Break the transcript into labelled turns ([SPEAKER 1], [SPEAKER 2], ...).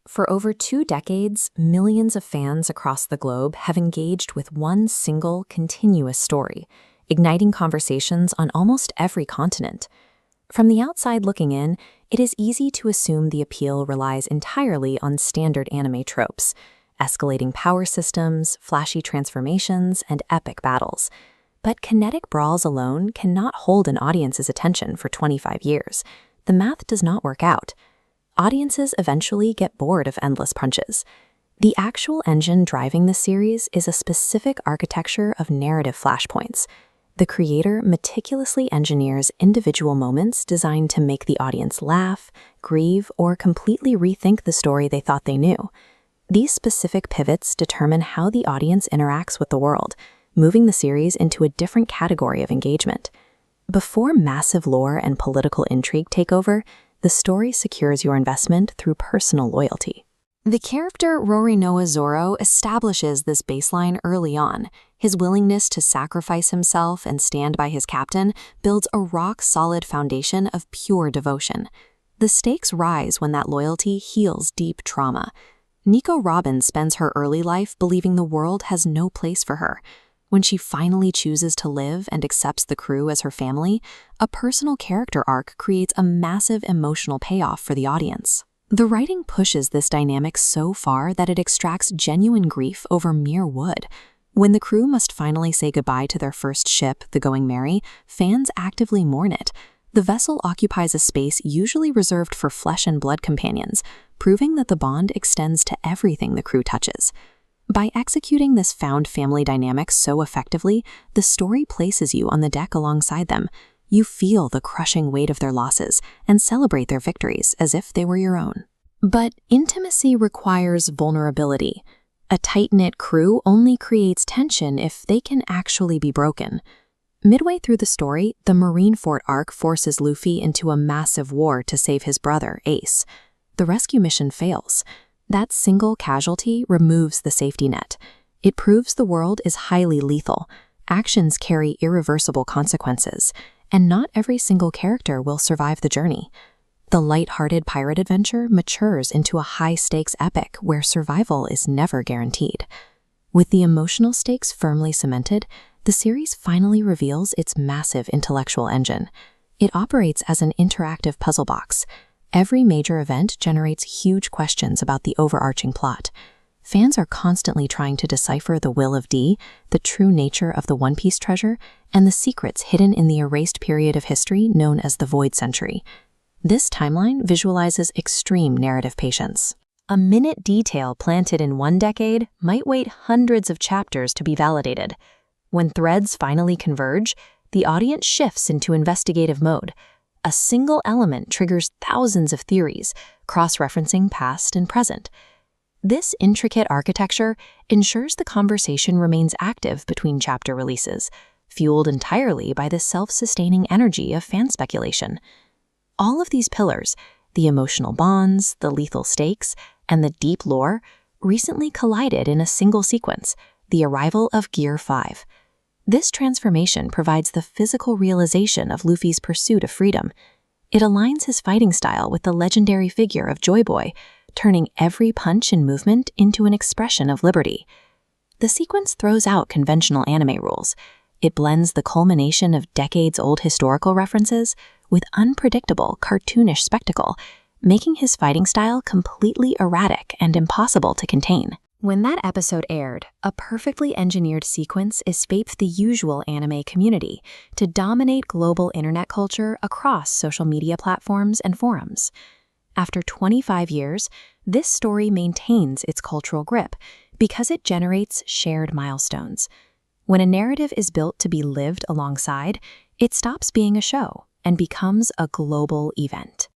[SPEAKER 1] For over 2 decades, millions of fans across the globe have engaged with one single, continuous story, igniting conversations on almost every continent. From the outside looking in, it is easy to assume the appeal relies entirely on standard anime tropes, escalating power systems, flashy transformations, and epic battles. But kinetic brawls alone cannot hold an audience's attention for 25 years. The math does not work out. Audiences eventually get bored of endless punches. The actual engine driving the series is a specific architecture of narrative flashpoints. The creator meticulously engineers individual moments designed to make the audience laugh, grieve, or completely rethink the story they thought they knew. These specific pivots determine how the audience interacts with the world, moving the series into a different category of engagement. Before massive lore and political intrigue take over, the story secures your investment through personal loyalty. The character Rorinoa Zoro establishes this baseline early on. His willingness to sacrifice himself and stand by his captain builds a rock-solid foundation of pure devotion. The stakes rise when that loyalty heals deep trauma. Nico Robin spends her early life believing the world has no place for her. When she finally chooses to live and accepts the crew as her family, a personal character arc creates a massive emotional payoff for the audience. The writing pushes this dynamic so far that it extracts genuine grief over mere wood. When the crew must finally say goodbye to their first ship, the Going Merry, fans actively mourn it. The vessel occupies a space usually reserved for flesh and blood companions, proving that the bond extends to everything the crew touches. By executing this found family dynamic so effectively, the story places you on the deck alongside them. You feel the crushing weight of their losses and celebrate their victories as if they were your own. But intimacy requires vulnerability. A tight-knit crew only creates tension if they can actually be broken. Midway through the story, the Marineford arc forces Luffy into a massive war to save his brother, Ace. The rescue mission fails. That single casualty removes the safety net. It proves the world is highly lethal. Actions carry irreversible consequences, and not every single character will survive the journey. The light-hearted pirate adventure matures into a high-stakes epic where survival is never guaranteed. With the emotional stakes firmly cemented, the series finally reveals its massive intellectual engine. It operates as an interactive puzzle box. Every major event generates huge questions about the overarching plot. Fans are constantly trying to decipher the will of D, the true nature of the One Piece treasure, and the secrets hidden in the erased period of history known as the Void Century. This timeline visualizes extreme narrative patience. A minute detail planted in one decade might wait hundreds of chapters to be validated. When threads finally converge, the audience shifts into investigative mode. A single element triggers thousands of theories, cross-referencing past and present. This intricate architecture ensures the conversation remains active between chapter releases, fueled entirely by the self-sustaining energy of fan speculation. All of these pillars, the emotional bonds, the lethal stakes, and the deep lore, recently collided in a single sequence, the arrival of Gear 5. This transformation provides the physical realization of Luffy's pursuit of freedom. It aligns his fighting style with the legendary figure of Joy Boy, turning every punch and movement into an expression of liberty. The sequence throws out conventional anime rules. It blends the culmination of decades-old historical references with unpredictable, cartoonish spectacle, making his fighting style completely erratic and impossible to contain. When that episode aired, a perfectly engineered sequence escaped the usual anime community to dominate global internet culture across social media platforms and forums. After 25 years, this story maintains its cultural grip because it generates shared milestones. When a narrative is built to be lived alongside, it stops being a show and becomes a global event.